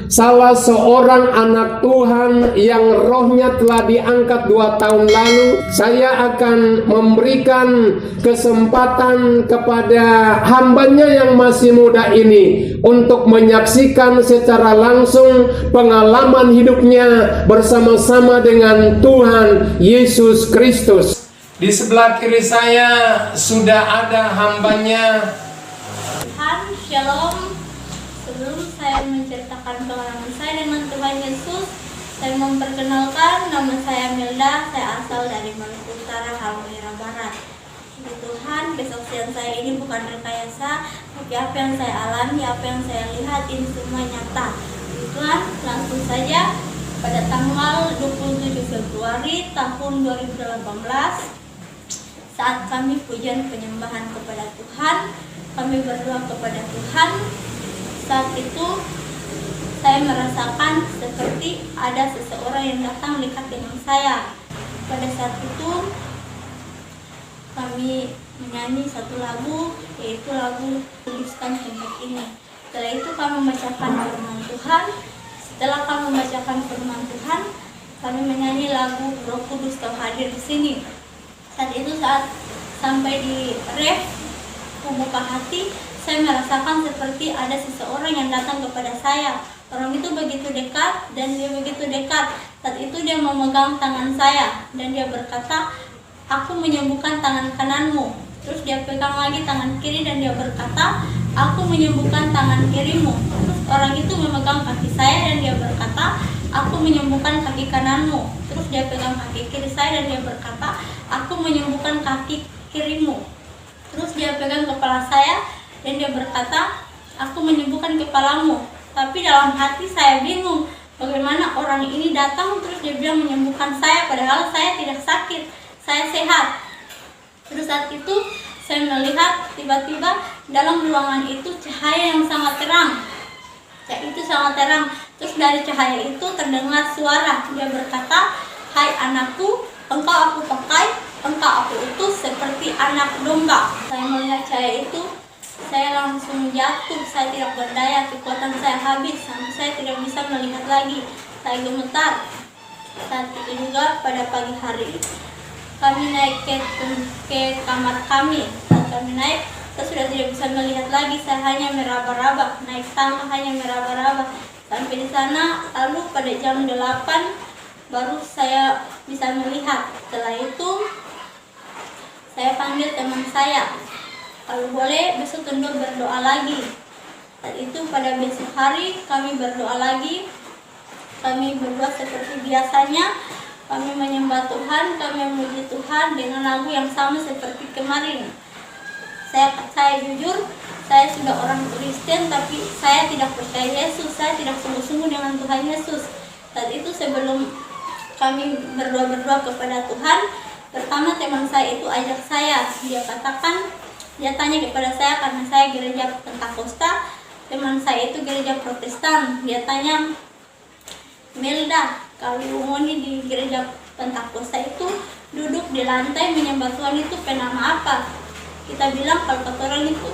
salah seorang anak Tuhan yang rohnya telah diangkat 2 tahun lalu. Saya akan memberikan kesempatan kepada hambanya yang masih muda ini untuk menyaksikan secara langsung pengalaman hidupnya bersama-sama dengan Tuhan Yesus Kristus. Di sebelah kiri saya sudah ada hambanya. Tuhan, Shalom. Sebelum saya menceritakan pengalaman saya dengan Tuhan Yesus, saya memperkenalkan, nama saya Milda, saya asal dari Maluku Utara, Halmahera Barat. Puji Tuhan, besok siang saya ini bukan rekayasa, tapi apa yang saya alami, apa yang saya lihat, ini semua nyata. Puji Tuhan, langsung saja pada tanggal 27 Februari tahun 2018, saat kami pujian penyembahan kepada Tuhan, kami berdoa kepada Tuhan. Saat itu saya merasakan seperti ada seseorang yang datang dekat dengan saya. Pada saat itu kami menyanyi satu lagu, yaitu lagu Tuliskan Tempat Ini. Setelah itu kami membacakan firman Tuhan. Setelah kami membacakan firman Tuhan, kami menyanyi lagu Roh Kudus Kau Hadir di Sini. Saat itu saat sampai di ref membuka hati, saya merasakan seperti ada seseorang yang datang kepada saya. Orang itu begitu dekat dan dia begitu dekat. Saat itu dia memegang tangan saya dan dia berkata, "Aku menyembuhkan tangan kananmu." Terus dia pegang lagi tangan kiri dan dia berkata, "Aku menyembuhkan tangan kirimu." Terus orang itu memegang kaki saya dan dia berkata, "Aku menyembuhkan kaki kananmu." Terus dia pegang kaki kiri saya dan dia berkata, "Aku menyembuhkan kaki kirimu." Terus dia pegang kepala saya dan dia berkata, "Aku menyembuhkan kepalamu." Tapi dalam hati saya bingung, bagaimana orang ini datang terus dia bilang menyembuhkan saya, padahal saya tidak sakit, saya sehat. Terus saat itu saya melihat tiba-tiba dalam ruangan itu cahaya yang sangat terang. Cahaya itu sangat terang. Terus dari cahaya itu terdengar suara. Dia berkata, "Hai anakku, engkau aku pakai, engkau aku utus seperti anak domba." Saya melihat cahaya itu, saya langsung jatuh. Saya tidak berdaya, kekuatan saya habis sampai saya tidak bisa melihat lagi. Saya gemetar. Saat itu juga pada pagi hari kami naik ke kamar kami. Saat kami naik, saya sudah tidak bisa melihat lagi. Saya hanya meraba-raba, naik tangga hanya meraba-raba. Sampai di sana, lalu pada jam 8 baru saya bisa melihat. Setelah itu saya panggil teman saya, "Kalau boleh besok Tendo berdoa lagi." Saat itu pada besok hari kami berdoa lagi. Kami berdoa seperti biasanya. Kami menyembah Tuhan, kami memuji Tuhan dengan lagu yang sama seperti kemarin. Saya jujur, saya sudah orang Kristen tapi saya tidak percaya Yesus. Saya tidak sungguh-sungguh dengan Tuhan Yesus. Saat itu sebelum kami berdoa kepada Tuhan, pertama teman saya itu ajak saya. Dia tanya kepada saya karena saya gereja Pentakosta, teman saya itu gereja Protestan. Dia tanya, "Milda, kalau Moni di gereja Pentakosta itu duduk di lantai menyembah Tuhan itu penama apa?" Kita bilang kalau kata orang itu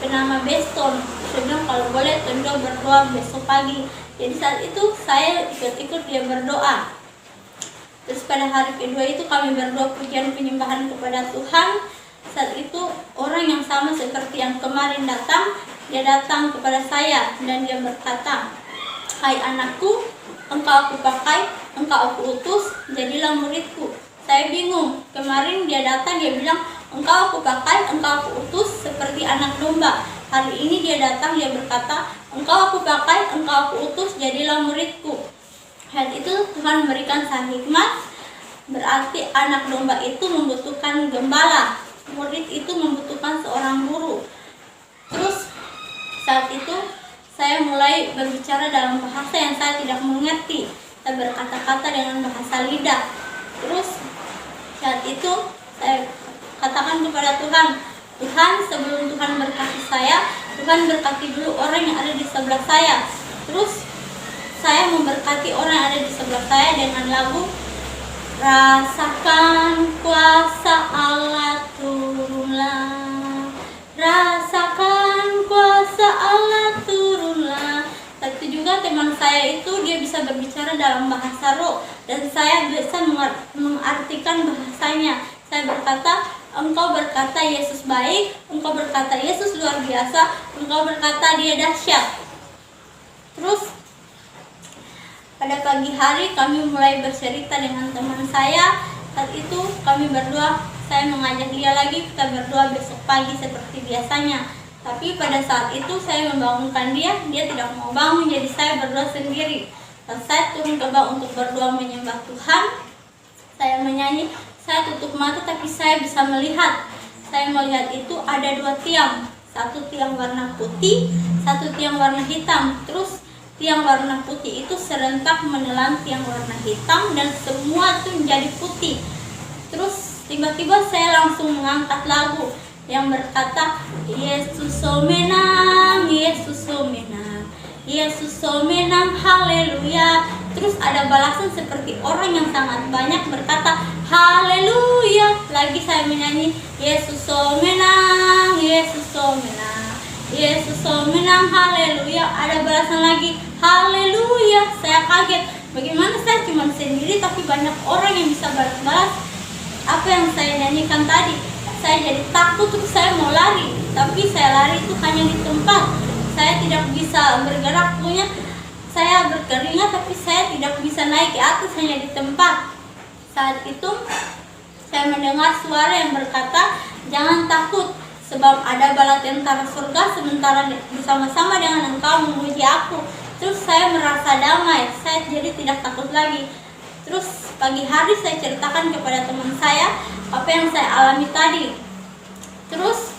penama Beston. Saya bilang kalau boleh Tendo berdoa besok pagi. Jadi saat itu saya ikut-ikut dia berdoa. Terus pada hari kedua itu kami berdoa pujian penyembahan kepada Tuhan. Saat itu orang yang sama seperti yang kemarin datang, dia datang kepada saya dan dia berkata, "Hai anakku, engkau aku pakai, engkau aku utus, jadilah muridku." Saya bingung, kemarin dia datang dia bilang, "Engkau aku pakai, engkau aku utus seperti anak domba." Hari ini dia datang dia berkata, "Engkau aku pakai, engkau aku utus, jadilah muridku." Saat itu Tuhan memberikan saya hikmat, berarti anak domba itu membutuhkan gembala, murid itu membutuhkan seorang guru. Terus saat itu saya mulai berbicara dalam bahasa yang saya tidak mengerti. Saya berkata-kata dengan bahasa lidah. Terus saat itu saya katakan kepada Tuhan, "Tuhan, sebelum Tuhan berkati saya, Tuhan berkati dulu orang yang ada di sebelah saya." Terus saya memberkati orang yang ada di sebelah saya dengan lagu "Rasakan kuasa Allah turunlah, rasakan kuasa Allah turunlah." Tapi juga juga teman saya itu dia bisa berbicara dalam bahasa roh dan saya bisa mengartikan bahasanya. Saya berkata, engkau berkata Yesus baik, engkau berkata Yesus luar biasa, engkau berkata dia dahsyat. Terus pada pagi hari kami mulai bercerita dengan teman saya. Saat itu kami berdua, saya mengajak dia lagi kita berdoa besok pagi seperti biasanya. Tapi pada saat itu saya membangunkan dia tidak mau bangun, jadi saya berdoa sendiri. Dan saya turun ke bawah untuk berdoa menyembah Tuhan. Saya menyanyi, saya tutup mata tapi saya bisa melihat. Saya melihat itu ada 2 tiang. Satu tiang warna putih, satu tiang warna hitam. Terus tiang warna putih itu serentak menelan tiang warna hitam dan semua itu menjadi putih. Terus tiba-tiba saya langsung mengangkat lagu yang berkata, Yesus so menang, Yesus so menang, Yesus so menang, haleluya. Terus ada balasan seperti orang yang sangat banyak berkata, haleluya. Lagi saya menyanyi, Yesus so menang, Yesus so menang, Yesus so menang, haleluya. Ada balasan lagi, haleluya. Saya kaget, bagaimana saya cuma sendiri tapi banyak orang yang bisa balas-balas apa yang saya nyanyikan tadi. Saya jadi takut, terus saya mau lari, tapi saya lari itu hanya di tempat. Saya tidak bisa bergerak, punya saya berkeringat tapi saya tidak bisa naik ke atas, hanya di tempat. Saat itu saya mendengar suara yang berkata, jangan takut, sebab ada bala tentara surga sementara bersama-sama dengan engkau memuji aku. Terus saya merasa damai, saya jadi tidak takut lagi. Terus pagi hari saya ceritakan kepada teman saya apa yang saya alami tadi. Terus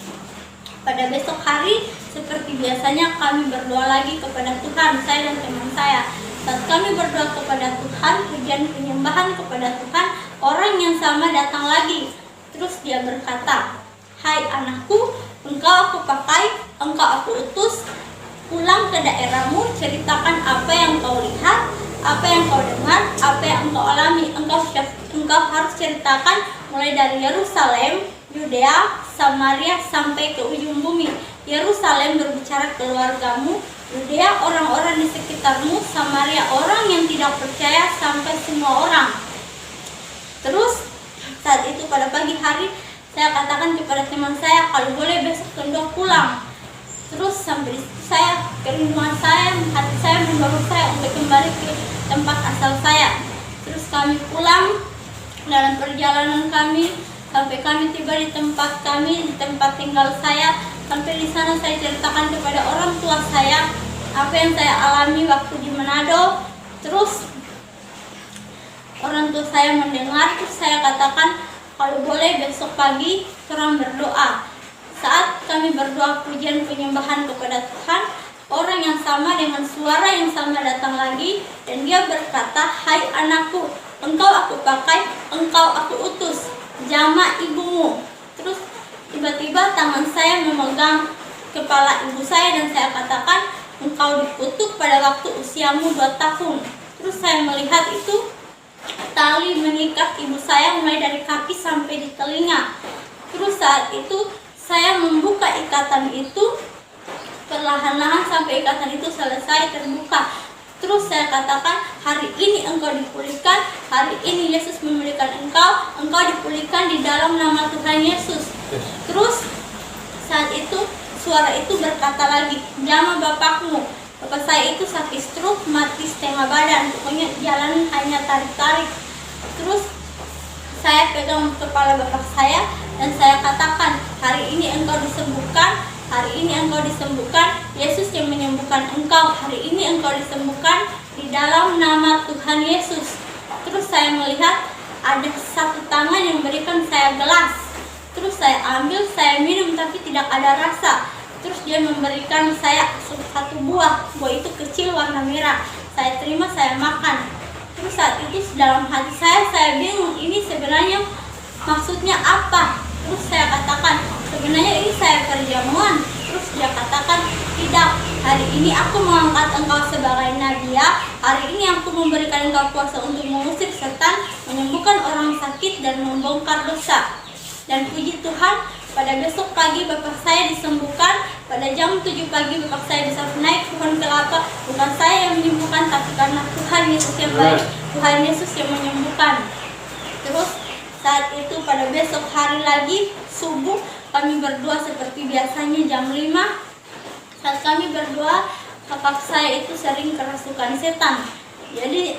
pada besok hari seperti biasanya kami berdoa lagi kepada Tuhan, saya dan teman saya. Saat kami berdoa kepada Tuhan, pujian penyembahan kepada Tuhan, orang yang sama datang lagi. Terus dia berkata, hai anakku, engkau aku pakai, engkau aku utus, pulang ke daerahmu, ceritakan apa yang kau lihat, apa yang kau dengar, apa yang engkau alami. Engkau harus ceritakan mulai dari Yerusalem, Yudea, Samaria sampai ke ujung bumi. Yerusalem berbicara keluargamu, Yudea orang-orang di sekitarmu, Samaria orang yang tidak percaya sampai semua orang. Terus saat itu pada pagi hari saya katakan kepada teman saya, kalau boleh besok kedua pulang. Terus sampai di situ saya, kerinduan saya, hati saya membawa saya untuk kembali ke tempat asal saya. Terus kami pulang. Dalam perjalanan kami sampai kami tiba di tempat kami, di tempat tinggal saya. Sampai di sana saya ceritakan kepada orang tua saya apa yang saya alami waktu di Manado. Terus orang tua saya mendengar, terus saya katakan kalau boleh besok pagi orang berdoa. Saat kami berdoa pujian penyembahan kepada Tuhan, orang yang sama dengan suara yang sama datang lagi dan dia berkata, hai anakku, engkau aku pakai, engkau aku utus, jama ibumu. Terus tiba-tiba tangan saya memegang kepala ibu saya dan saya katakan, engkau dikutuk pada waktu usiamu 2 tahun. Terus saya melihat itu tali mengikat ibu saya mulai dari kaki sampai di telinga. Terus saat itu saya membuka ikatan itu perlahan-lahan sampai ikatan itu selesai terbuka. Terus saya katakan, hari ini engkau dipulihkan, hari ini Yesus memulihkan engkau dipulihkan di dalam nama Tuhan Yesus. Terus saat itu suara itu berkata lagi, jama bapakmu. Bapak saya itu sakit stroke, mati setengah badan, pokoknya jalan hanya tarik-tarik. Terus saya pegang kepala bapak saya dan saya katakan, hari ini engkau disembuhkan, hari ini engkau disembuhkan, Yesus yang menyembuhkan engkau, hari ini engkau disembuhkan di dalam nama Tuhan Yesus. Terus saya melihat ada satu tangan yang memberikan saya gelas. Terus saya ambil, saya minum tapi tidak ada rasa. Terus dia memberikan saya satu buah itu kecil warna merah. Saya terima, saya makan. Terus saat itu dalam hati saya bingung, ini sebenarnya maksudnya apa? Terus saya katakan, sebenarnya ini saya perjamuan. Terus dia katakan, tidak, hari ini aku mengangkat engkau sebagai nabi ya. Hari ini aku memberikan engkau kuasa untuk mengusir setan, menyembuhkan orang sakit dan membongkar dosa. Dan puji Tuhan, pada besok pagi bapak saya disembuhkan. Pada jam 7 pagi bapak saya bisa naik pohon kelapa. Bukan saya yang menyembuhkan, tapi karena Tuhan Yesus yang baik, Tuhan Yesus yang menyembuhkan. Terus saat itu pada besok hari lagi subuh kami berdoa seperti biasanya jam 5. Saat kami berdoa, kakak saya itu sering kerasukan setan. Jadi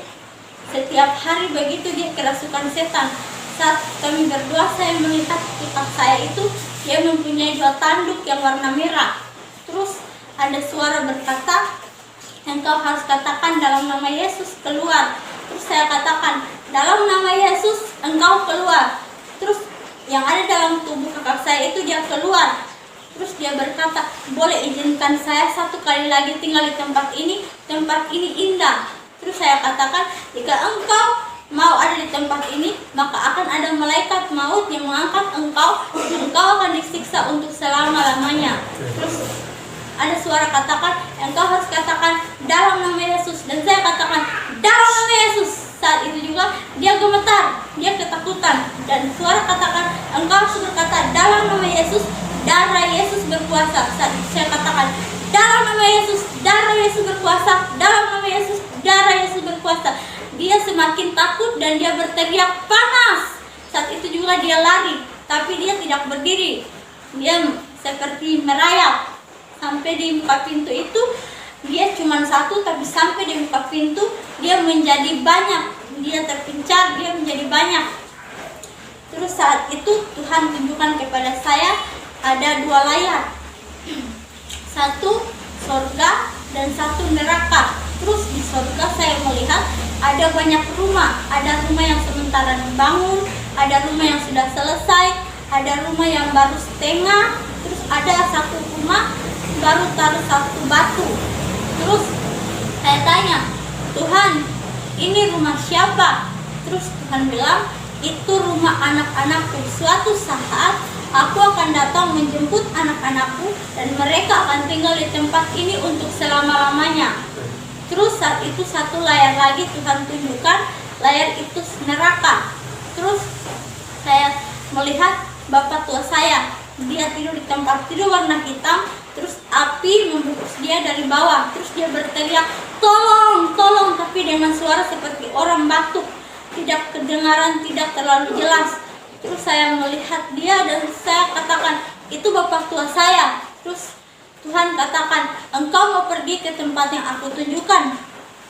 setiap hari begitu dia kerasukan setan. Saat kami berdoa, saya melihat kakak saya itu dia mempunyai 2 tanduk yang warna merah. Terus ada suara berkata, engkau harus katakan dalam nama Yesus keluar. Terus saya katakan, dalam nama Yesus engkau keluar. Terus yang ada dalam tubuh kakak saya itu dia keluar. Terus dia berkata, boleh izinkan saya 1 kali lagi tinggal di tempat ini indah. Terus saya katakan, jika engkau mau ada di tempat ini, maka akan ada malaikat maut yang mengangkat engkau akan disiksa untuk selama-lamanya. Terus ada suara katakan, engkau harus katakan dalam nama Yesus. Dan saya katakan, dalam nama Yesus. Saat itu juga dia gemetar, dia ketakutan. Dan suara katakan, engkau harus berkata dalam nama Yesus, darah Yesus berkuasa. Saat itu saya katakan, dalam nama Yesus, darah Yesus berkuasa. Dalam nama Yesus, darah Yesus berkuasa. Dia semakin takut dan dia berteriak panas. Saat itu juga dia lari, tapi dia tidak berdiri. Dia seperti merayap. Sampai di muka pintu itu dia cuma 1, tapi sampai di muka pintu dia menjadi banyak. Dia terpencar, dia menjadi banyak. Terus saat itu Tuhan tunjukkan kepada saya ada 2 layar. 1 sorga dan 1 neraka. Terus di sorga saya melihat ada banyak rumah. Ada rumah yang sementara dibangun, ada rumah yang sudah selesai, ada rumah yang baru setengah. Terus ada 1 rumah baru taruh 1 batu. Terus saya tanya, Tuhan, ini rumah siapa? Terus Tuhan bilang, itu rumah anak-anakku. Suatu saat aku akan datang menjemput anak-anakku dan mereka akan tinggal di tempat ini untuk selama-lamanya. Terus saat itu 1 layar lagi Tuhan tunjukkan, layar itu neraka. Terus saya melihat bapak tua saya, dia tidur di tempat tidur warna hitam. Terus api membungkus dia dari bawah. Terus dia berteriak, tolong, tolong, tapi dengan suara seperti orang batuk. Tidak kedengaran, tidak terlalu jelas. Terus saya melihat dia dan saya katakan, itu bapak tua saya. Terus Tuhan katakan, engkau mau pergi ke tempat yang aku tunjukkan.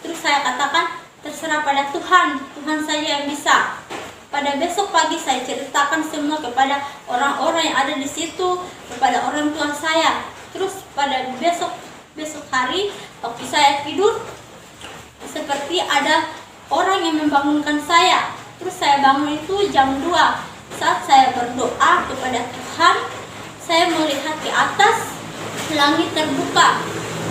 Terus saya katakan, terserah pada Tuhan, Tuhan saja yang bisa. Pada besok pagi saya ceritakan semua kepada orang-orang yang ada di situ, kepada orang tua saya. Terus pada besok hari waktu saya tidur, seperti ada orang yang membangunkan saya. Terus saya bangun itu jam 2. Saat saya berdoa kepada Tuhan, saya melihat di atas langit terbuka.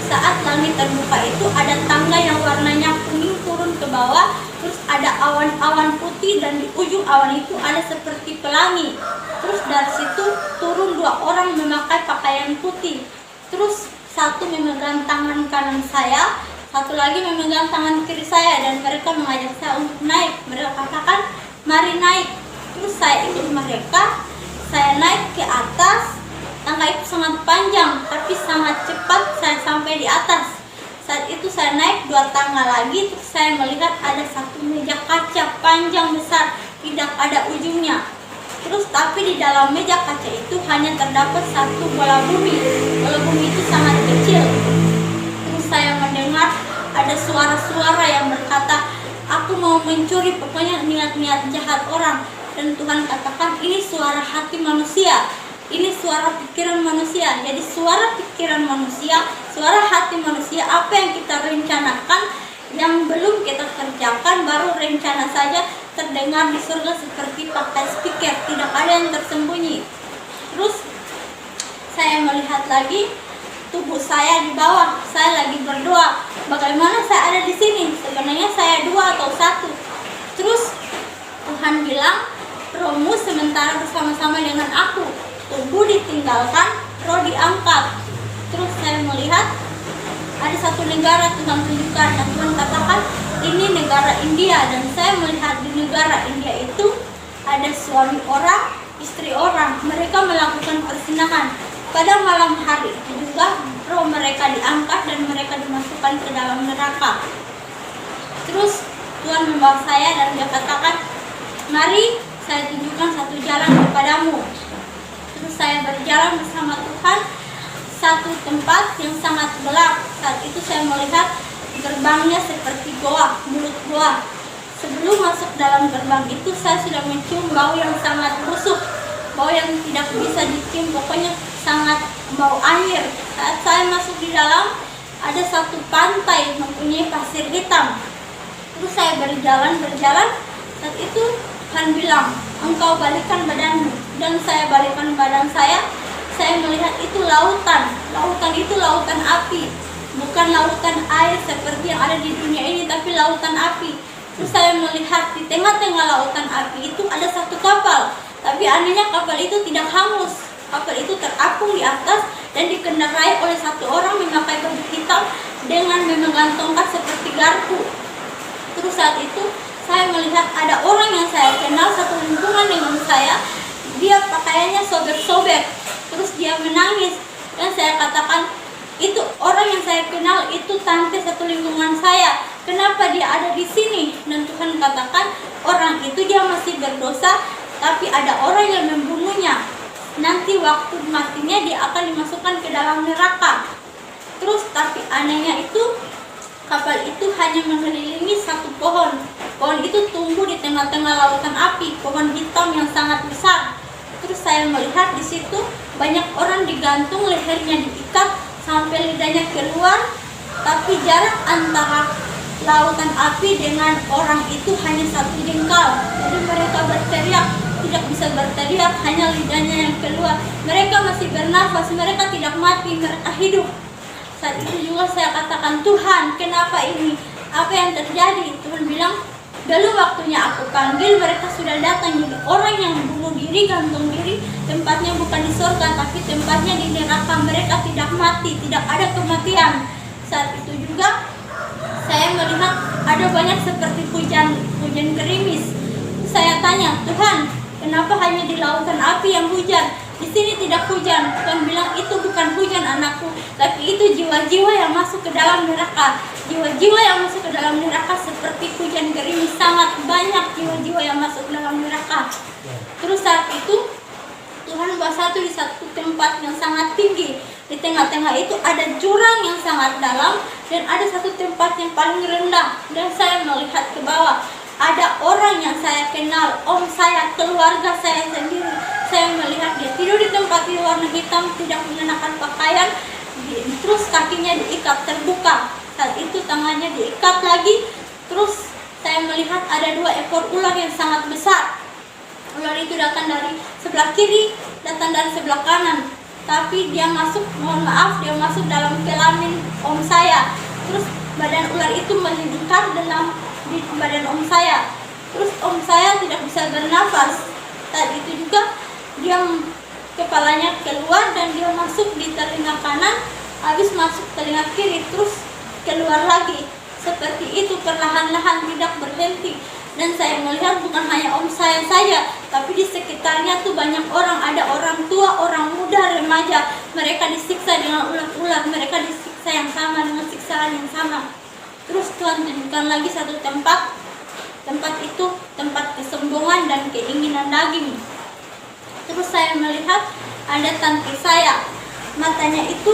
Saat langit terbuka itu ada tangga yang warnanya kuning turun ke bawah. Terus ada awan-awan putih dan di ujung awan itu ada seperti pelangi. Terus dari situ turun 2 orang memakai pakaian putih. Terus 1 memegang tangan kanan saya, 1 lagi memegang tangan kiri saya, dan mereka mengajak saya untuk naik. Mereka katakan, mari naik. Terus saya ikut mereka, saya naik ke atas. Tangga itu sangat panjang, tapi sangat cepat saya sampai di atas. Saat itu saya naik 2 tangga lagi, terus saya melihat ada 1 meja kaca panjang besar, tidak ada ujungnya. Terus tapi di dalam meja kaca itu hanya terdapat 1 bola bumi. Bola bumi itu sangat kecil. Terus saya mendengar ada suara-suara yang berkata, aku mau mencuri, pokoknya niat-niat jahat orang. Dan Tuhan katakan, ini suara hati manusia. Ini suara pikiran manusia. Jadi suara pikiran manusia, suara hati manusia, apa yang kita rencanakan, yang belum kita kerjakan, baru rencana saja terdengar di surga seperti pakai speaker, tidak ada yang tersembunyi. Terus saya melihat lagi tubuh saya di bawah, saya lagi berdoa. Bagaimana saya ada di sini? Sebenarnya saya 2 atau 1. Terus Tuhan bilang, rohmu sementara bersama-sama dengan aku. Tubuh ditinggalkan, roh diangkat. Terus saya melihat ada 1 negara Tuhan tunjukkan, dan Tuhan katakan ini negara India. Dan saya melihat di negara India itu ada suami orang istri orang. Mereka melakukan perzinahan. Pada malam hari itu juga roh mereka diangkat dan mereka dimasukkan ke dalam neraka. Terus Tuhan membawa saya dan dia katakan, mari saya tunjukkan satu jalan kepadamu. Terus saya berjalan bersama Tuhan satu tempat yang sangat gelap. Saat itu saya melihat gerbangnya seperti goa, mulut goa. Sebelum masuk dalam gerbang itu saya sudah mencium bau yang sangat busuk, bau yang tidak bisa dicium, pokoknya sangat bau air. Saat saya masuk di dalam, ada satu pantai mempunyai pasir hitam. Terus saya berjalan, saat itu Tuhan bilang, engkau balikkan badanmu. Dan saya balikkan badan saya melihat itu lautan. Lautan itu lautan api, bukan lautan air seperti yang ada di dunia ini, tapi lautan api. Terus saya melihat di tengah-tengah lautan api itu ada satu kapal. Tapi anehnya kapal itu tidak hangus. Kapal itu terapung di atas dan dikendarai oleh satu orang memakai baju hitam dengan menggantungkan seperti garpu. Terus saat itu saya melihat ada orang yang saya kenal satu lingkungan dengan saya. Dia pakaiannya sobek-sobek. Terus dia menangis. Dan saya katakan, itu orang yang saya kenal, itu tante satu lingkungan saya. Kenapa dia ada di sini? Dan Tuhan katakan, orang itu dia masih berdosa, tapi ada orang yang membunuhnya. Nanti waktu matinya dia akan dimasukkan ke dalam neraka. Terus tapi anehnya itu, kapal itu hanya mengelilingi satu pohon. Pohon itu tumbuh di tengah-tengah lautan api, pohon hitam yang sangat besar. Terus saya melihat di situ banyak orang digantung, lehernya diikat sampai lidahnya keluar, tapi jarak antara lautan api dengan orang itu hanya satu jengkal. Jadi mereka berteriak, tidak bisa berteriak, hanya lidahnya yang keluar. Mereka masih bernafas, mereka tidak mati, mereka hidup. Saat itu juga saya katakan, Tuhan, kenapa ini? Apa yang terjadi? Tuhan bilang, dulu waktunya aku panggil, mereka sudah datang. Jadi orang yang bunuh diri, gantung diri, tempatnya bukan di surga, tapi tempatnya di neraka. Mereka tidak mati, tidak ada kematian. Saat itu juga saya melihat ada banyak seperti hujan gerimis. Saya tanya, Tuhan, kenapa hanya di lautan api yang hujan? Di sini tidak hujan. Tuhan bilang, itu bukan hujan anakku, tapi itu jiwa-jiwa yang masuk ke dalam neraka. Jiwa-jiwa yang masuk ke dalam neraka seperti hujan gerimis. Sangat banyak jiwa-jiwa yang masuk ke dalam neraka. Terus saat itu Tuhan bawa di satu tempat yang sangat tinggi. Di tengah-tengah itu ada jurang yang sangat dalam dan ada satu tempat yang paling rendah. Dan saya melihat ke bawah. Ada orang yang saya kenal, om saya, keluarga saya sendiri. Saya melihat dia tidur di tempat di warna hitam, tidak mengenakan pakaian, terus kakinya diikat terbuka. Saat itu tangannya diikat lagi. Terus saya melihat ada 2 ekor ular yang sangat besar. Ular itu datang dari sebelah kiri, datang dari sebelah kanan. Tapi dia masuk, mohon maaf, dia masuk dalam kelamin om saya. Terus badan ular itu melingkar di badan om saya. Terus om saya tidak bisa bernafas. Saat itu juga dia kepalanya keluar dan dia masuk di telinga kanan, habis masuk telinga kiri, terus keluar lagi. Seperti itu perlahan-lahan, tidak berhenti. Dan saya melihat bukan hanya om saya saja, tapi di sekitarnya tuh banyak orang. Ada orang tua, orang muda, remaja. Mereka disiksa dengan ular-ular, mereka disiksa yang sama dengan siksaan yang sama. Terus Tuhan tunjukkan lagi satu tempat. Tempat itu tempat kesombongan dan keinginan daging. Terus saya melihat ada tante saya, matanya itu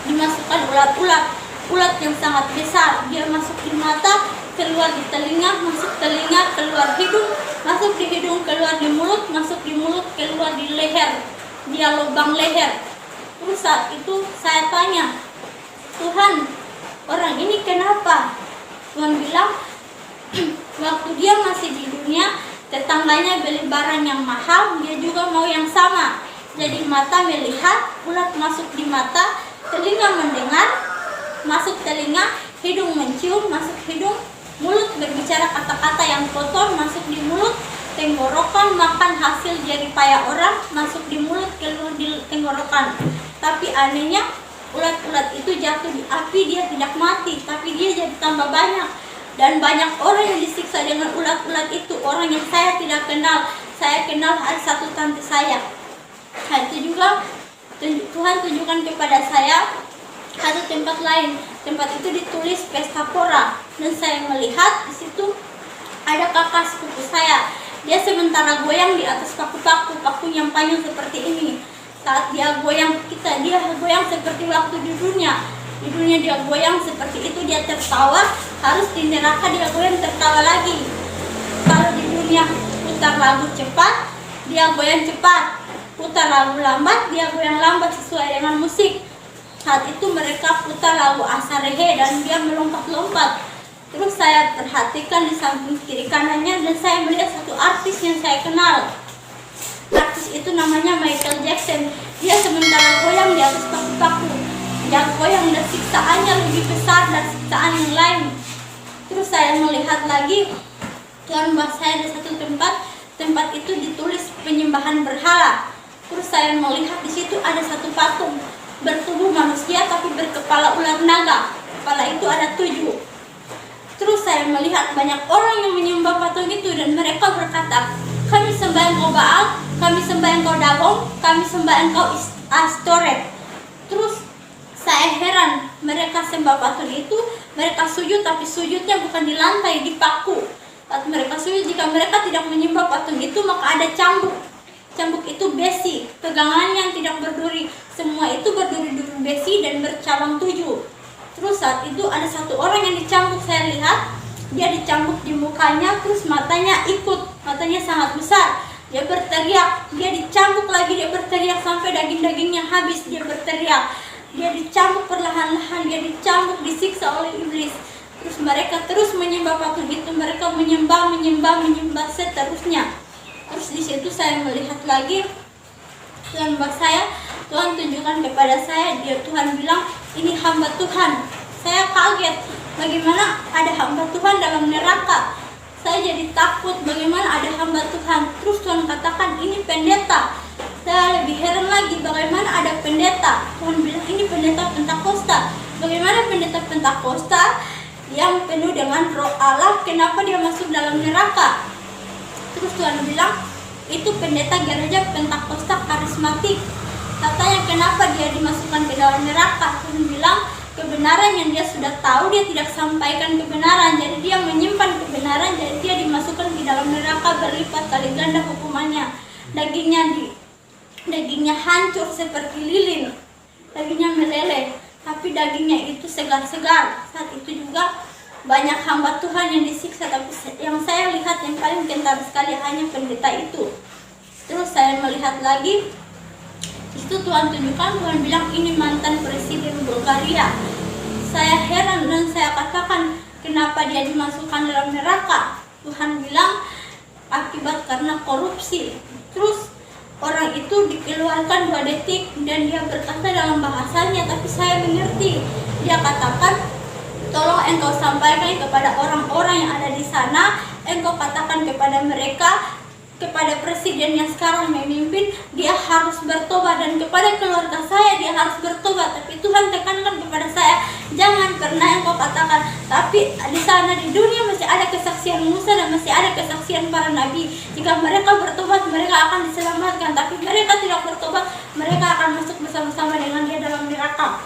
dimasukkan ulat-ulat, ulat yang sangat besar. Dia masuk di mata, keluar di telinga, masuk telinga, keluar hidung, masuk di hidung, keluar di mulut, masuk di mulut, keluar di leher. Dia lubang leher. Terus saat itu saya tanya, Tuhan, orang ini kenapa? Tuhan bilang, waktu dia masih di dunia, tetangganya beli barang yang mahal, dia juga mau yang sama. Jadi mata melihat, ulat masuk di mata, telinga mendengar, masuk telinga, hidung mencium, masuk hidung, mulut berbicara kata-kata yang kotor, masuk di mulut, tenggorokan makan hasil jerih payah orang, masuk di mulut, keluar di tenggorokan. Tapi anehnya, ulat-ulat itu jatuh di api, dia tidak mati, tapi dia jadi tambah banyak. Dan banyak orang yang disiksa dengan ulat-ulat itu, orang yang saya tidak kenal. saya kenal ada satu tante saya. Nah, itu juga Tuhan tunjukkan kepada saya satu tempat lain. Tempat itu ditulis Pesta Pora, dan saya melihat di situ ada kakak sepupu saya. Dia sementara goyang di atas paku-paku yang panjang seperti ini. Saat dia goyang dia goyang seperti waktu di dunia. Di dunia dia goyang seperti itu, dia tertawa. Harus di neraka dia goyang tertawa lagi. Kalau di dunia putar lagu cepat, dia goyang cepat. Putar lagu lambat, dia goyang lambat sesuai dengan musik. Saat itu mereka putar lagu Asarehe dan dia melompat-lompat. Terus saya perhatikan di samping kiri kanannya dan saya melihat satu artis yang saya kenal. Artis itu namanya Michael Jackson. Dia sementara goyang di atas paku-paku. Dia goyang dan siksaannya lebih besar dari siksaan yang lain. Terus saya melihat lagi, Tuhan bawa saya di satu tempat itu ditulis penyembahan berhala. Terus saya melihat di situ ada satu patung bertubuh manusia tapi berkepala ular naga. Kepala itu ada 7. Terus saya melihat banyak orang yang menyembah patung itu dan mereka berkata, kami sembah engkau Baal, kami sembah engkau Dagon, kami sembah engkau Astoret. Terus saya heran, mereka sembah patung itu, mereka sujud tapi sujudnya bukan di lantai, di paku. Saat mereka sujud, jika mereka tidak menyembah patung itu maka ada cambuk. Cambuk itu besi, pegangan yang tidak berduri. Semua itu berduri-duri besi dan bercabang 7. Terus saat itu ada satu orang yang dicambuk, saya lihat dia dicambuk di mukanya, terus matanya matanya sangat besar. Dia berteriak, dia dicambuk lagi, dia berteriak sampai daging-dagingnya habis, dia berteriak. Dia dicambuk perlahan-lahan, dia dicambuk, disiksa oleh iblis. Terus mereka terus menyembah patung itu, mereka menyembah seterusnya. Terus di situ saya melihat lagi Tuhan Tuhan tunjukkan kepada saya, Tuhan bilang, ini hamba Tuhan. Saya kaget, bagaimana ada hamba Tuhan dalam neraka. Saya jadi takut, bagaimana ada hamba Tuhan. Terus Tuhan katakan, ini pendeta. Saya lebih heran lagi, bagaimana ada pendeta. Tuhan bilang, ini pendeta Pentakosta. Bagaimana pendeta Pentakosta yang penuh dengan roh Allah, kenapa dia masuk dalam neraka? Terus Tuhan bilang, itu pendeta gereja Pentakosta karismatik. Katanya kenapa dia dimasukkan ke dalam neraka? Tuhan bilang kebenaran yang dia sudah tahu dia tidak sampaikan kebenaran, jadi dia menyimpan kebenaran, jadi dia dimasukkan di dalam neraka berlipat kali ganda hukumannya. Dagingnya hancur seperti lilin, dagingnya meleleh, tapi dagingnya itu segar-segar. Saat itu juga banyak hamba Tuhan yang disiksa, tapi yang saya lihat yang paling kental sekali hanya pendeta itu. Terus saya melihat lagi, itu Tuhan tunjukkan, Tuhan bilang ini mantan presiden Bulgaria. Saya heran dan saya katakan, kenapa dia dimasukkan dalam neraka? Tuhan bilang akibat karena korupsi. Terus orang itu dikeluarkan 2 detik dan dia berkata dalam bahasanya, tapi saya mengerti. Dia katakan, tolong engkau sampaikan kepada orang-orang yang ada di sana, engkau katakan kepada mereka, kepada presiden yang sekarang memimpin, dia harus bertobat, dan kepada keluarga saya dia harus bertobat. Tapi Tuhan tekankan kepada saya, jangan pernah engkau katakan, tapi di sana di dunia masih ada kesaksian Musa dan masih ada kesaksian para nabi. Jika mereka bertobat, mereka akan diselamatkan, tapi mereka tidak bertobat, mereka akan masuk bersama-sama dengan dia dalam neraka.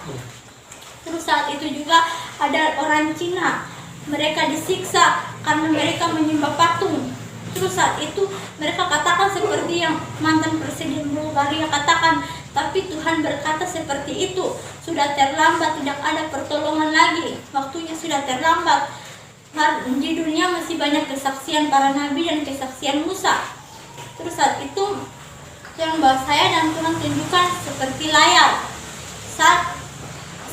Terus saat itu juga ada orang Cina, mereka disiksa karena mereka menyembah patung. Terus saat itu mereka katakan seperti yang mantan presiden Bulgaria katakan, tapi Tuhan berkata seperti itu, sudah terlambat, tidak ada pertolongan lagi, waktunya sudah terlambat. Di dunia masih banyak kesaksian para nabi dan kesaksian Musa. Terus saat itu Tuhan bawa saya dan Tuhan tunjukkan seperti layar. Saat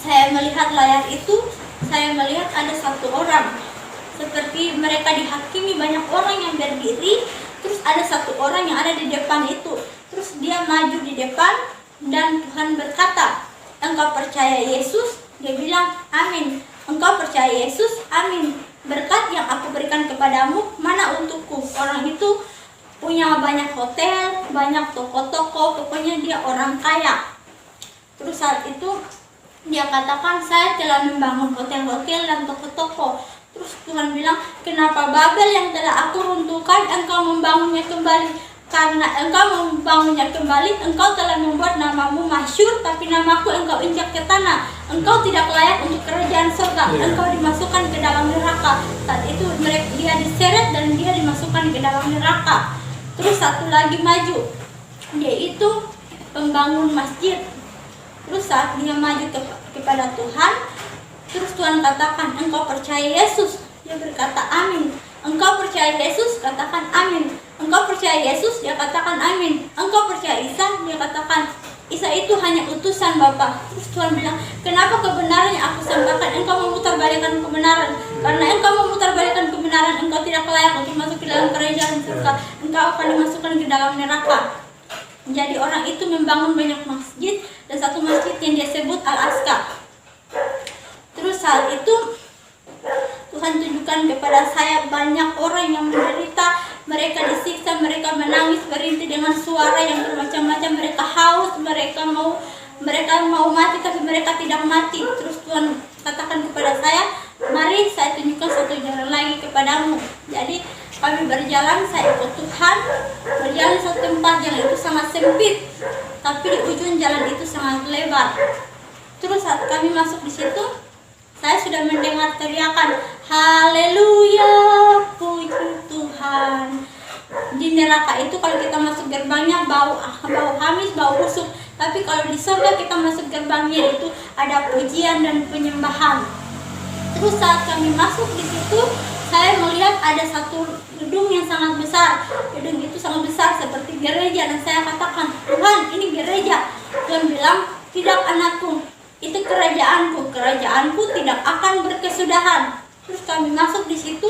saya melihat layar itu, saya melihat ada satu orang, seperti mereka dihakimi, banyak orang yang berdiri. Terus ada satu orang yang ada di depan itu. Terus dia maju di depan dan Tuhan berkata, engkau percaya Yesus? Dia bilang, amin. Engkau percaya Yesus? Amin. Berkat yang aku berikan kepadamu mana untukku? Orang itu punya banyak hotel, banyak toko-toko, pokoknya dia orang kaya. Terus saat itu dia katakan, saya telah membangun hotel-hotel dan toko-toko. Terus Tuhan bilang, kenapa Babel yang telah aku runtuhkan engkau membangunnya kembali? karena engkau membangunnya kembali, engkau telah membuat namamu masyhur, tapi namaku engkau injak ke tanah. Engkau tidak layak untuk kerajaan surga. Engkau dimasukkan ke dalam neraka. Saat itu dia diseret dan dia dimasukkan ke dalam neraka. Terus satu lagi maju, yaitu pembangun masjid. Terus saat dia maju kepada Tuhan, terus Tuhan katakan, engkau percaya Yesus? Dia berkata amin. Engkau percaya Yesus? Katakan amin. Engkau percaya Yesus? Dia katakan amin. Engkau percaya Isa? Dia katakan, Isa itu hanya utusan Bapa. Terus Tuhan bilang, kenapa kebenaran yang aku sampaikan engkau memutarbalikkan kebenaran? Karena engkau memutarbalikkan kebenaran, engkau tidak layak untuk masuk ke dalam kerajaan surga. Engkau akan dimasukkan ke dalam neraka. Jadi orang itu membangun banyak masjid, dan satu masjid yang dia sebut Al-Aqsa. Terus saat itu Tuhan tunjukkan kepada saya banyak orang yang menderita, mereka disiksa, mereka menangis, berhenti dengan suara yang bermacam-macam, mereka haus, mereka mau mati tapi mereka tidak mati. Terus Tuhan katakan kepada saya, mari saya tunjukkan satu jalan lagi kepadamu. Jadi kami berjalan, saya ikut Tuhan, berjalan satu tempat, jalan itu sangat sempit, tapi di ujung jalan itu sangat lebar. Terus saat kami masuk di situ, saya sudah mendengar teriakan, haleluya, puji Tuhan. Di neraka itu kalau kita masuk gerbangnya bau hamis, bau busuk. Tapi kalau di surga kita masuk gerbangnya itu ada pujian dan penyembahan. Terus saat kami masuk di situ, saya melihat ada satu gedung yang sangat besar. Gedung itu sangat besar seperti gereja, dan saya katakan, Tuhan, ini gereja. Tuhan bilang, tidak anakku, itu kerajaanku. Kerajaanku tidak akan berkesudahan. Terus kami masuk di situ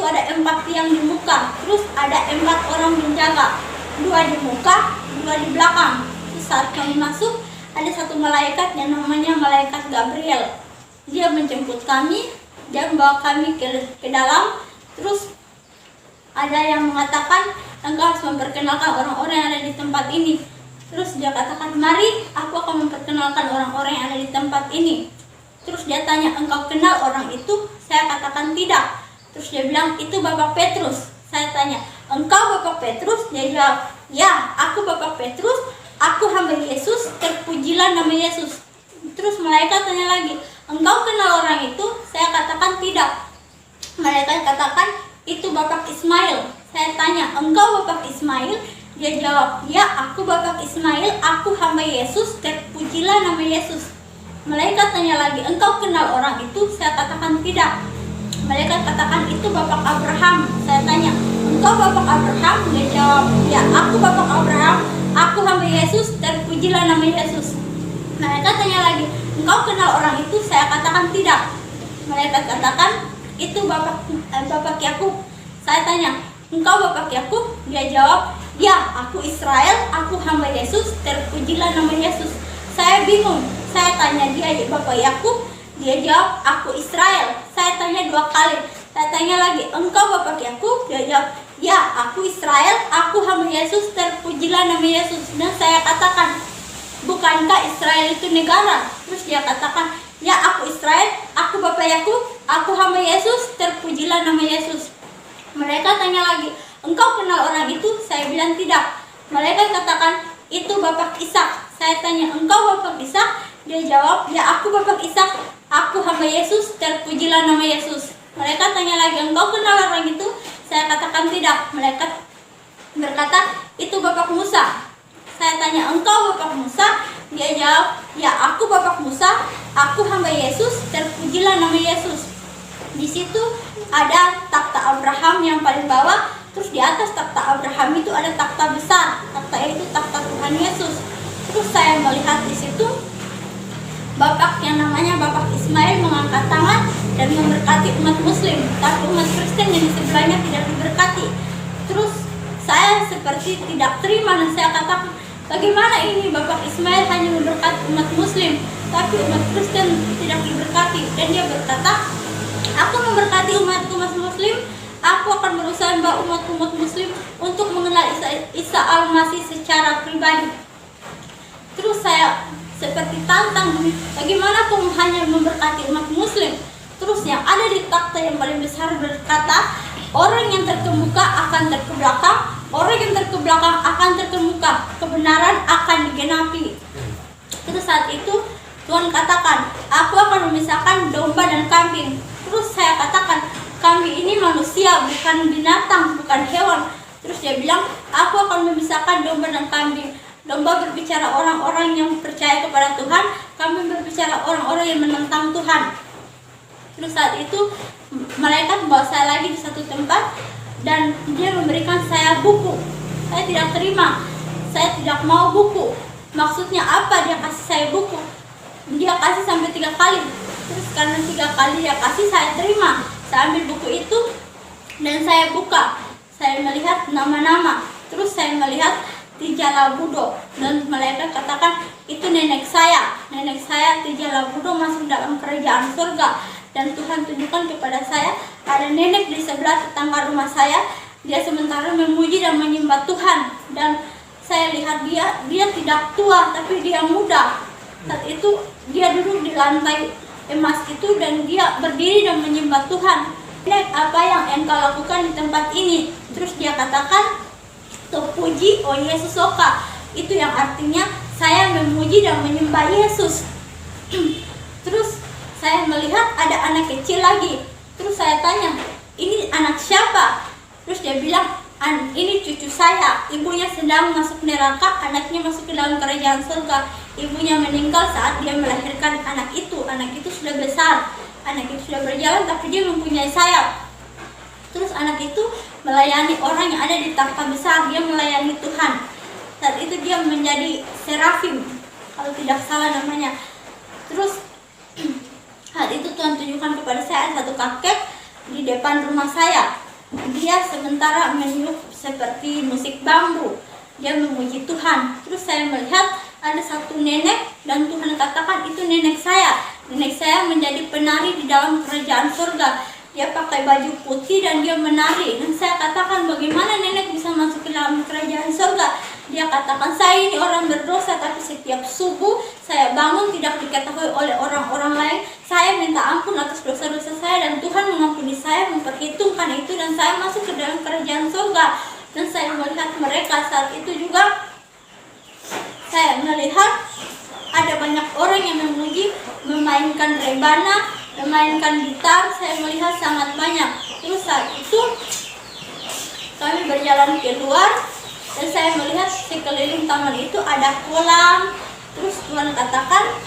ada 4 tiang di muka. Terus ada 4 orang menjaga, 2 di muka, 2 di belakang. Terus saat kami masuk, ada satu malaikat yang namanya malaikat Gabriel. Dia menjemput kami, dia membawa kami ke dalam. Terus ada yang mengatakan, engkau harus memperkenalkan orang-orang yang ada di tempat ini. Terus dia katakan, mari aku akan memperkenalkan orang-orang yang ada di tempat ini. Terus dia tanya, engkau kenal orang itu? Saya katakan tidak. Terus dia bilang, itu Bapak Petrus. Saya tanya, engkau Bapak Petrus? Dia jawab, ya, aku Bapak Petrus, aku hamba Yesus, terpujilah nama Yesus. Terus malaikat tanya lagi, engkau kenal orang itu? Saya katakan tidak. Malaikat katakan, itu Bapak Ismail. Saya tanya, engkau Bapak Ismail? Dia jawab, ya, aku Bapak Ismail, aku hamba Yesus, terpujilah nama Yesus. Malaikat tanya lagi, engkau kenal orang itu? Saya katakan tidak. Malaikat katakan, itu Bapak Abraham. Saya tanya, engkau Bapak Abraham? Dia jawab, ya, aku Bapak Abraham, aku hamba Yesus, terpujilah nama Yesus. Malaikat tanya lagi, engkau kenal orang itu? Saya katakan tidak. Malaikat katakan, itu Bapak Yakub. Saya tanya, engkau Bapak Yakub? Dia jawab, ya, aku Israel, aku hamba Yesus, terpujilah nama Yesus. Saya bingung. Saya tanya dia, Bapak Yakub? Dia jawab, aku Israel. Saya tanya 2 kali. Saya tanya lagi, engkau Bapak Yakub? Dia jawab, ya, aku Israel, aku hamba Yesus, terpujilah nama Yesus. Dan saya katakan, bukankah Israel itu negara? Terus dia katakan, ya, aku Israel, aku Bapak Yakub, aku hamba Yesus, terpujilah nama Yesus. Mereka tanya lagi, engkau kenal orang itu? Saya bilang tidak. Mereka katakan, itu Bapak Ishak. Saya tanya, engkau Bapak Ishak? Dia jawab, ya, aku Bapak Ishak, aku hamba Yesus, terpujilah nama Yesus. Mereka tanya lagi, engkau kenal orang itu? Saya katakan tidak. Mereka berkata, itu Bapak Musa. Saya tanya, engkau Bapak Musa? Dia jawab, ya, aku Bapak Musa, aku hamba Yesus, terpujilah nama Yesus. Di situ ada takhta Abraham yang paling bawah. Terus di atas takhta Abraham itu ada takhta besar. Takhta itu takhta Tuhan Yesus. Terus saya melihat di situ Bapak yang namanya Bapak Ismail mengangkat tangan dan memberkati umat Muslim, tapi umat Kristen yang di sebelahnya tidak diberkati. Terus saya seperti tidak terima, dan saya katakan, bagaimana ini Bapak Ismail hanya memberkati umat Muslim, tapi umat Kristen tidak diberkati? Dan dia berkata, aku memberkati umat Muslim, aku akan berusaha membawa umat Muslim untuk mengenal Isa Al-Masih secara pribadi. Terus saya seperti tantang, bagaimana aku hanya memberkati umat Muslim? Terus yang ada di takhta yang paling besar berkata, orang yang terkemuka akan terkebelakang, orang yang terkebelakang akan terkemuka, kebenaran akan digenapi. Terus saat itu Tuhan katakan, aku akan memisahkan domba dan kambing. Terus saya katakan, kambing ini manusia, bukan binatang, bukan hewan. Terus dia bilang, aku akan memisahkan domba dan kambing. Domba berbicara orang-orang yang percaya kepada Tuhan, kambing berbicara orang-orang yang menentang Tuhan. Terus saat itu malaikat bawa saya lagi di satu tempat dan dia memberikan saya buku. Saya tidak terima, saya tidak mau buku. Maksudnya apa dia kasih saya buku? Dia kasih sampai 3 kali. Terus karena 3 kali dia kasih, saya terima. Saya ambil buku itu dan saya buka. Saya melihat nama-nama. Terus saya melihat Tijalabudo, dan malaikat katakan, itu nenek saya. Nenek saya Tijalabudo masuk dalam kerajaan surga. Dan Tuhan tunjukkan kepada saya, ada nenek di sebelah tetangga rumah saya. Dia sementara memuji dan menyembah Tuhan. Dan saya lihat dia tidak tua, tapi dia muda. Saat itu dia duduk di lantai emas itu dan dia berdiri dan menyembah Tuhan. Nek, apa yang engkau lakukan di tempat ini? Terus dia katakan, terpuji oh Yesus Oka. Itu yang artinya saya memuji dan menyembah Yesus. Terus saya melihat ada anak kecil lagi. Terus saya tanya, ini anak siapa? Terus dia bilang, ini cucu saya. Ibunya sedang masuk neraka, anaknya masuk ke dalam kerajaan surga. Ibunya meninggal saat dia melahirkan anak itu. Anak itu sudah besar, anak itu sudah berjalan, tapi dia mempunyai sayap. Terus anak itu melayani orang yang ada di takhta besar, dia melayani Tuhan. Saat itu dia menjadi serafim, kalau tidak salah namanya. Terus saat itu Tuhan tunjukkan kepada saya satu kakek di depan rumah saya. Dia sementara meniup seperti musik bambu. Dia memuji Tuhan. Terus saya melihat ada satu nenek dan Tuhan katakan itu nenek saya. Nenek saya menjadi penari di dalam kerajaan surga. Dia pakai baju putih dan dia menari. Dan saya katakan, bagaimana nenek bisa masuk ke dalam kerajaan surga? Dia katakan, saya ini orang berdosa, tapi setiap subuh saya bangun tidak diketahui oleh orang-orang lain. Saya minta ampun atas dosa-dosa saya dan Tuhan mengampuni saya, memperhitungkan itu, dan saya masuk ke dalam kerajaan surga. Dan saya melihat mereka saat itu juga. Saya melihat ada banyak orang yang memuji, memainkan rebana, memainkan gitar. Saya melihat sangat banyak. Terus saat itu kami berjalan keluar dan saya melihat sekeliling taman itu ada kolam. Terus Tuhan katakan,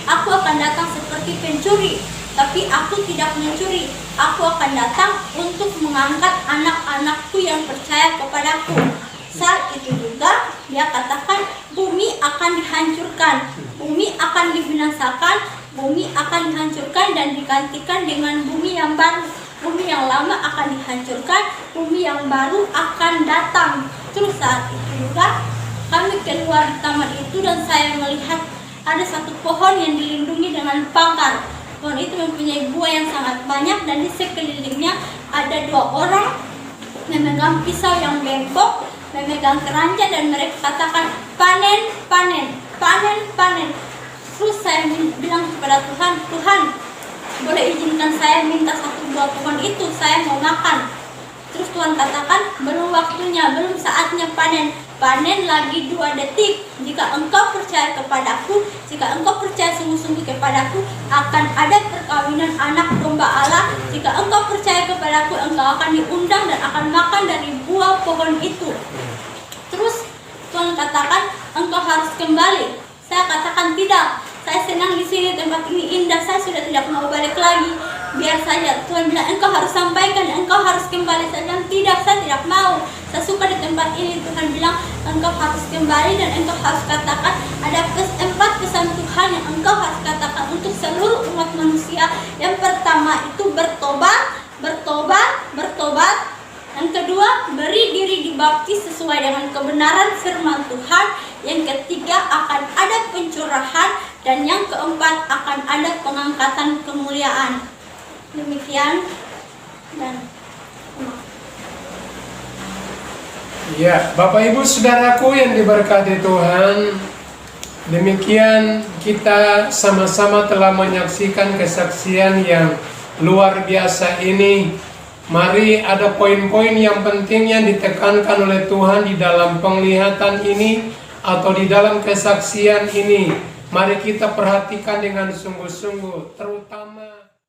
aku akan datang seperti pencuri, tapi aku tidak mencuri. Aku akan datang untuk mengangkat anak-anakku yang percaya kepadaku. Saat itu juga dia katakan, bumi akan dihancurkan, bumi akan dibinasakan, bumi akan dihancurkan dan digantikan dengan bumi yang baru. Bumi yang lama akan dihancurkan, bumi yang baru akan datang. Terus saat itu juga kami keluar di taman itu dan saya melihat ada satu pohon yang dilindungi dengan pagar. Pohon itu mempunyai buah yang sangat banyak dan di sekelilingnya ada 2 orang memegang pisau yang bengkok, memegang keranjang, dan mereka katakan, panen, panen, panen, panen. Terus saya bilang kepada Tuhan, Tuhan, boleh izinkan saya minta 1 buah pohon itu, saya mau makan. Terus Tuhan katakan, belum waktunya, belum saatnya panen. Panen lagi 2 detik. Jika engkau percaya kepadaku, jika engkau percaya sungguh-sungguh kepadaku, akan ada perkawinan anak domba Allah. Jika engkau percaya kepadaku, engkau akan diundang dan akan makan dari buah pohon itu. Terus Tuhan katakan, engkau harus kembali. Saya katakan tidak. Saya senang di sini, tempat ini indah, saya sudah tidak mau balik lagi. Biar saja. Tuhan bilang, engkau harus sampaikan, engkau harus kembali. Saya bilang, tidak, saya tidak mau. Saya suka di tempat ini. Tuhan bilang, engkau harus kembali dan engkau harus katakan. Ada 4 pesan Tuhan yang engkau harus katakan untuk seluruh umat manusia. Yang pertama itu bertobat, bertobat, bertobat. Yang kedua, beri diri dibaptis sesuai dengan kebenaran firman Tuhan. Yang ketiga, akan ada pencurahan. Dan yang keempat, akan ada pengangkatan kemuliaan. Demikian dan ya, Bapak Ibu Saudaraku yang diberkati Tuhan, demikian kita sama-sama telah menyaksikan kesaksian yang luar biasa ini Mari ada poin-poin yang penting yang ditekankan oleh Tuhan di dalam penglihatan ini atau di dalam kesaksian ini. Mari kita perhatikan dengan sungguh-sungguh.